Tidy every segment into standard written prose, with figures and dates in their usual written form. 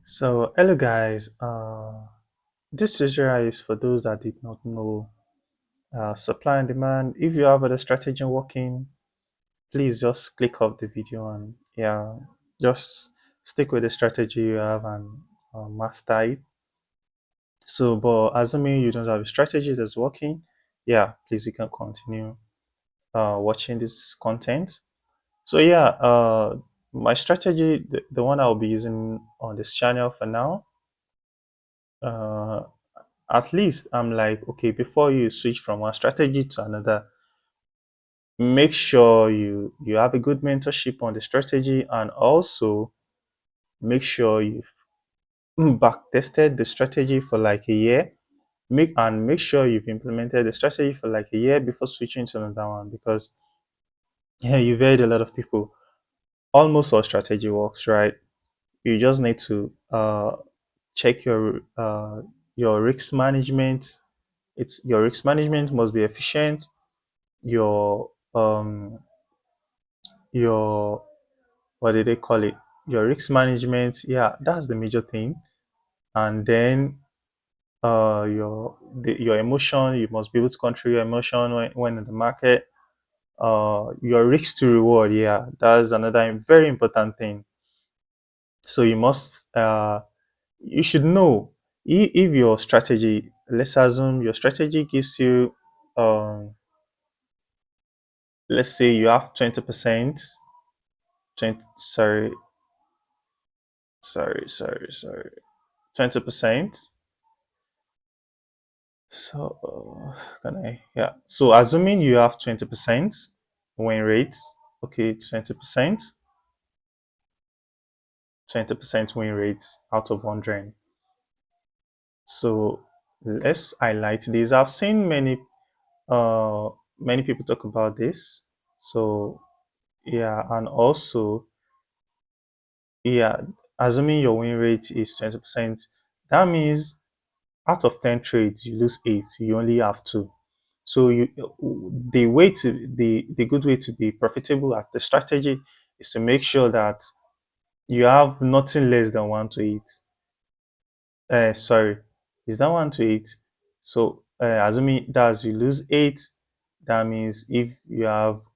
So, hello guys. This tutorial is for those that did not know supply and demand. If you have other strategy working, please just click off the video and just stick with the strategy you have and master it. So, but assuming you don't have a strategy that's working, please you can continue watching this content. So, my strategy, the one I'll be using on this channel for now. Uh, at least I'm like, okay, before you switch from one strategy to another, make sure you have a good mentorship on the strategy, and also make sure you've back tested the strategy for like a year. Make sure you've implemented the strategy for like a year before switching to another one, because you've heard a lot of people. Almost all strategy works, right? You just need to check your risk management. It's your risk management must be efficient. Your um your what did they call it, your risk management, that's the major thing. And then your emotion, you must be able to control your emotion when in the market. Your risk to reward, that's another very important thing. So you should know, if your strategy, let's assume your strategy gives you, um let's say you have 20%, 20 sorry, 20%. So can I, so assuming you have 20% win rates, okay, 20% win rates out of 100. So let's highlight this. I've seen many people talk about this. So and also, yeah assuming your win rate is 20%, that means out of 10 trades you lose 8, you only have 2. So the good way to be profitable at the strategy is to make sure that you have nothing less than 1 to 8. Sorry, is that 1 to 8? So assuming that you lose 8, that means if you have,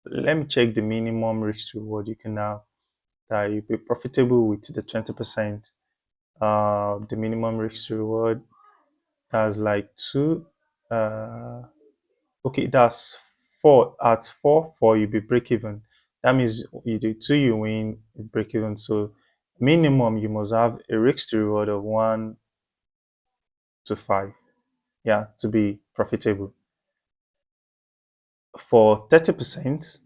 let me check the minimum risk to reward you can have, that you be profitable with the 20%. The minimum risk to reward, that's like 2. Okay, that's 4. At 4 you be break even. That means you do 2, you win, you break even. So minimum you must have a risk to reward of 1 to 5, to be profitable. For 30%,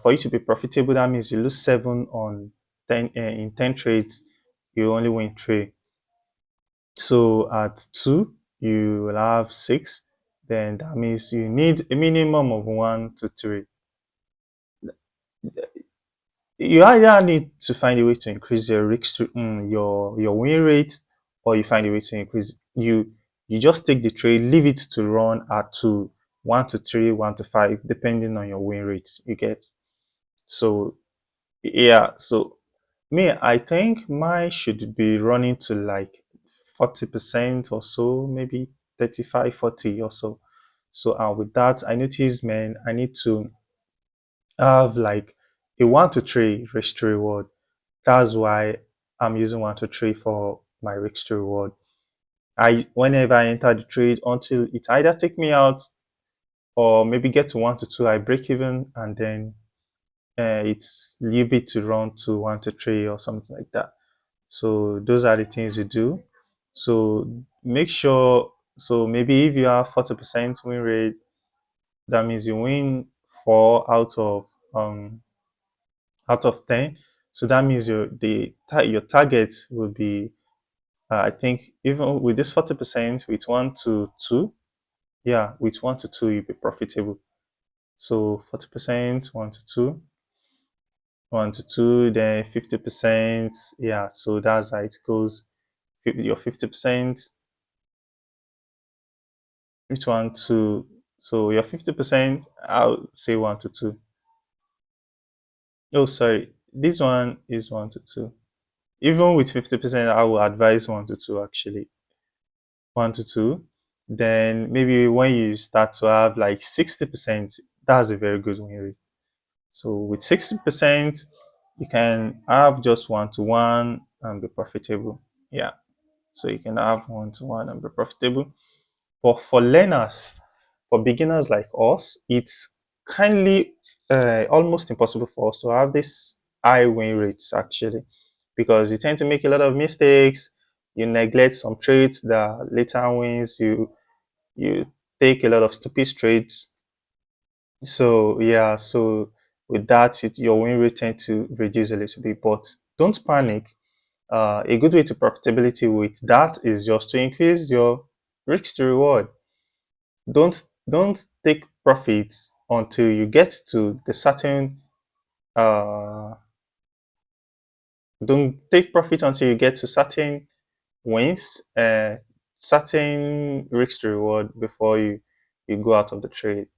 for you to be profitable, that means you lose 7 on 10, in 10 trades, you only win 3. So at 2 you will have 6, then that means you need a minimum of 1 to 3. You either need to find a way to increase your risk to your win rate, or you find a way to increase, you just take the trade, leave it to run at 1 to 3, 1 to 5, depending on your win rate you get. So so me, I think mine should be running to like 40% or so, maybe 35, 40 or so. So with that, I noticed, man, I need to have like a 1 to 3 risk to reward. That's why I'm using 1 to 3 for my risk to reward. Whenever I enter the trade, until it either take me out or maybe get to 1 to 2, I break even, and then it's leave it to run to 1 to 3 or something like that. So those are the things you do. So make sure, so maybe if you have 40% win rate, that means you win 4 out of 10. So that means your target will be, I think, even with this 40%, with 1 to 2, with 1 to 2 you'll be profitable. So 40%, 1 to 2, 1 to 2, then 50%. So that's how it goes. Your 50%, which one to, so your 50%, I'll say 1 to 2. Oh, sorry. This one is 1 to 2. Even with 50%, I will advise 1 to 2 actually. 1 to 2. Then maybe when you start to have like 60%, that's a very good win rate. So with 60%, you can have just 1 to 1 and be profitable. Yeah. So you can have 1 to 1 and be profitable. But for learners, for beginners like us, it's kindly almost impossible for us to have this high win rates actually, because you tend to make a lot of mistakes. You neglect some trades that later wins. You take a lot of stupid trades. So yeah, so with that, your win rate tend to reduce a little bit. But don't panic. A good way to profitability with that is just to increase your risk to reward. Don't take profits until you get to the certain uh don't take profit until you get to certain wins, certain risk to reward before you go out of the trade.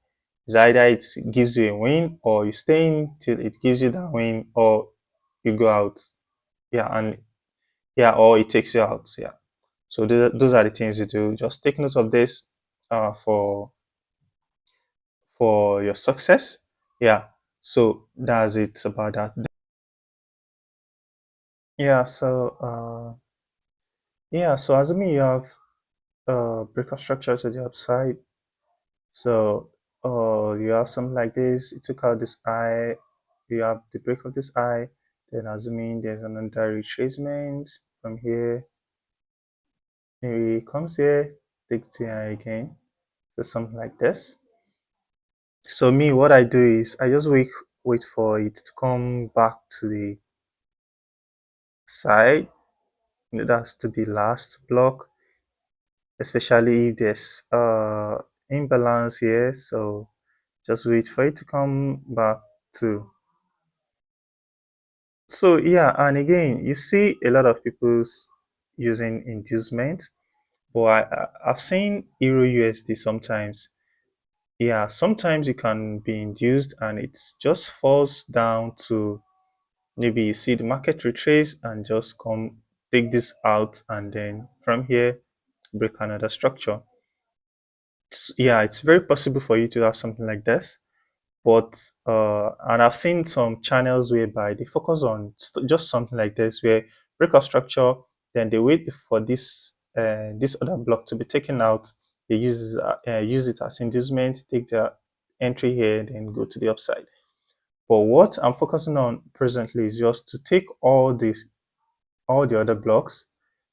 It's either it gives you a win or you stay in till it gives you that win, or you go out. Yeah, and yeah, or it takes you out. Yeah. So those are the things you do. Just take note of this for your success. Yeah. So that's it about that. Yeah. So assuming you have breakup structure to the upside, so you have something like this. You took out this eye. You have the break of this eye. Then assuming there's another retracement from here, maybe it comes here, takes the eye again. So something like this. So me, what I do is I just wait for it to come back to the side. That's to the last block, especially if there's imbalance here. So just wait for it to come back to. So yeah, and again, you see a lot of people's using inducement, but I've seen Euro USD sometimes. Yeah, sometimes it can be induced and it just falls down to, maybe you see the market retrace and just come take this out, and then from here break another structure. Yeah, it's very possible for you to have something like this. But and I've seen some channels whereby they focus on just something like this, where break of structure, then they wait for this other block to be taken out. They use it as inducement, take their entry here, then go to the upside. But what I'm focusing on presently is just to take all the other blocks.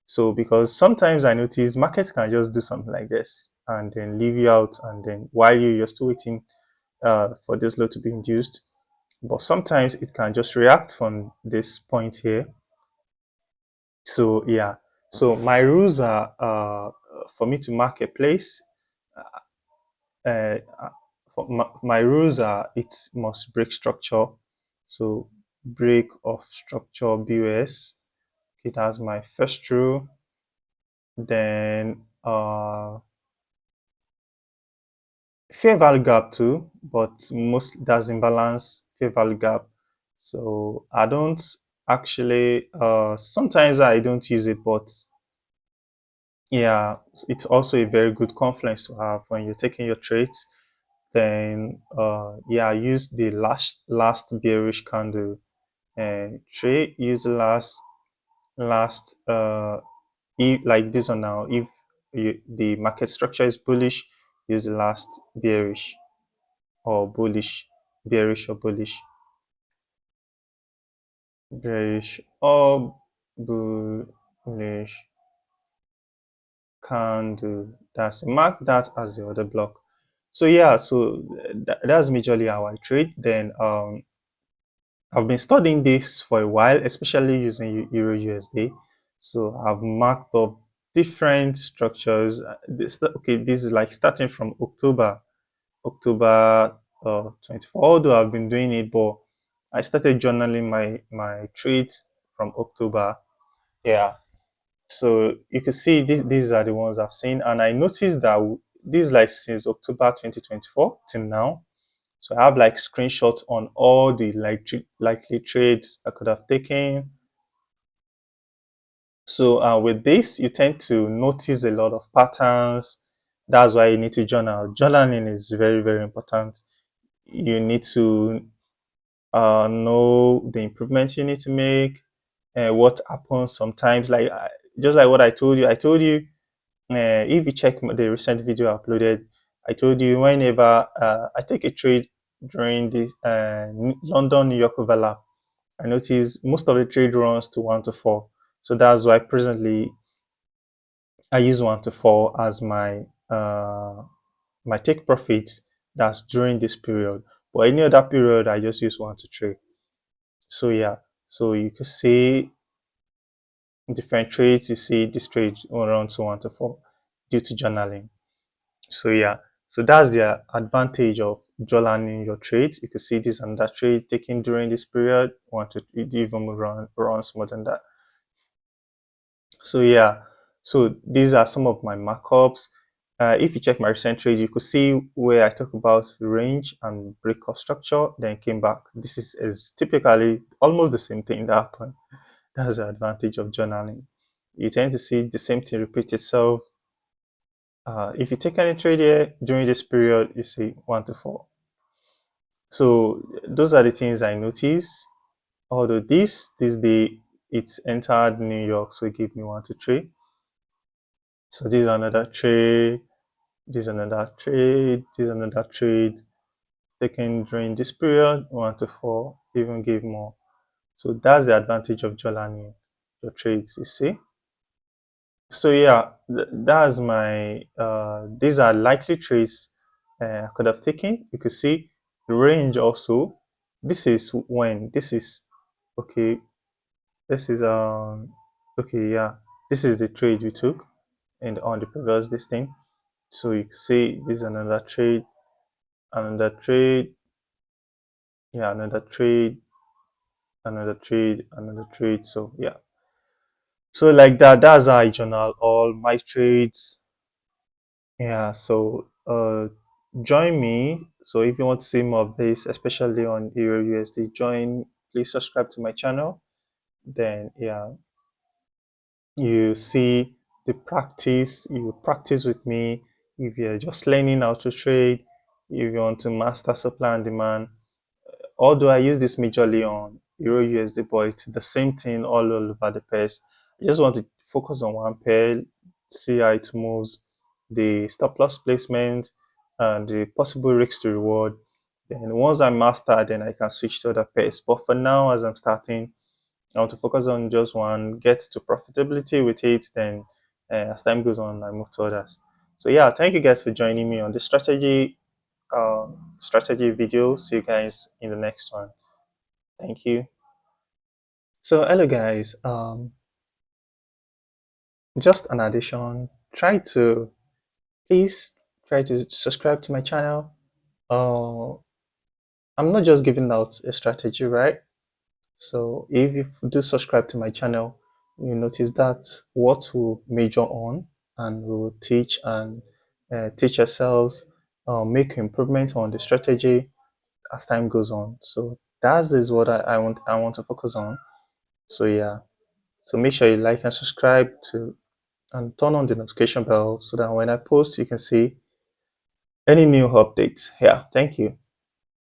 So because sometimes I notice markets can just do something like this and then leave you out, and then while you're still waiting for this load to be induced. But sometimes it can just react from this point here. So yeah, so my rules are for me to mark a place. Uh, for my rules are it must break structure. So break of structure BOS. Okay, that's my first rule. Then fair value gap too, but most does imbalance fair value gap. So I don't actually sometimes I don't use it, but yeah, it's also a very good confluence to have when you're taking your trades. Then yeah, use the last bearish candle and trade, use the last if, like this one now, if the market structure is bullish, use the last bearish or bullish, bearish or bullish, bearish or bullish candle. That's mark that as the other block. So yeah, so that's majorly how I trade. Then I've been studying this for a while, especially using Euro USD. So I've marked up different structures. This is like starting from October 24. Although I've been doing it, but I started journaling my trades from October. Yeah. So you can see these are the ones I've seen, and I noticed that this is like since October 2024 till now. So I have like screenshots on all the likely trades I could have taken. So with this, you tend to notice a lot of patterns. That's why you need to journal. Journaling is very, very important. You need to know the improvements you need to make, what happens sometimes. Just like what I told you, if you check the recent video I uploaded, I told you whenever I take a trade during the London New York overlap, I notice most of the trade runs to 1 to 4. So that's why presently I use 1 to 4 as my take profits. That's during this period. But any other period, I just use 1 to 3. So yeah, so you can see different trades. You see this trade around to 1 to 4 due to journaling. So yeah, so that's the advantage of journaling your trades. You can see this and that trade taken during this period. Want to even runs more than that. So yeah, so these are some of my markups. If you check my recent trades, you could see where I talk about range and breakup structure, then came back. This is typically almost the same thing that happened. That's the advantage of journaling. You tend to see the same thing repeat itself. If you take any trade here during this period, you see 1 to 4. So those are the things I notice. Although this day it's entered New York, so it gave me 1 to 3. So this is another trade. This is another trade. This is another trade taken during this period. 1 to 4 even gave more. So that's the advantage of journaling your trades. You see. So yeah, that's my these are likely trades I could have taken. You could see the range also. This is when this is okay. This is okay, yeah. This is the trade we took and on the previous this thing. So you can see this is another trade, another trade, yeah, another trade, another trade, another trade. So yeah. So like that, that's how I journal all my trades. Yeah, so join me. So if you want to see more of this, especially on Euro USD, join. Please subscribe to my channel. Then yeah, you see the practice. You practice with me. If you're just learning how to trade, if you want to master supply and demand, although I use this majorly on Euro USD, but it's the same thing all over the pairs. I just want to focus on one pair, see how it moves, the stop loss placement, and the possible risks to reward. Then once I master, then I can switch to other pairs. But for now, as I'm starting, I want to focus on just one, get to profitability with it. Then as time goes on, I move to others. So yeah, thank you guys for joining me on the strategy video. See you guys in the next one. Thank you. So hello guys. Just an addition. Please try to subscribe to my channel. Uh, I'm not just giving out a strategy, right? So if you do subscribe to my channel, you notice that what we major on, and we will teach and teach ourselves, make improvements on the strategy as time goes on. So that is what I want to focus on. So yeah. So make sure you like and subscribe to and turn on the notification bell so that when I post, you can see any new updates. Yeah, thank you.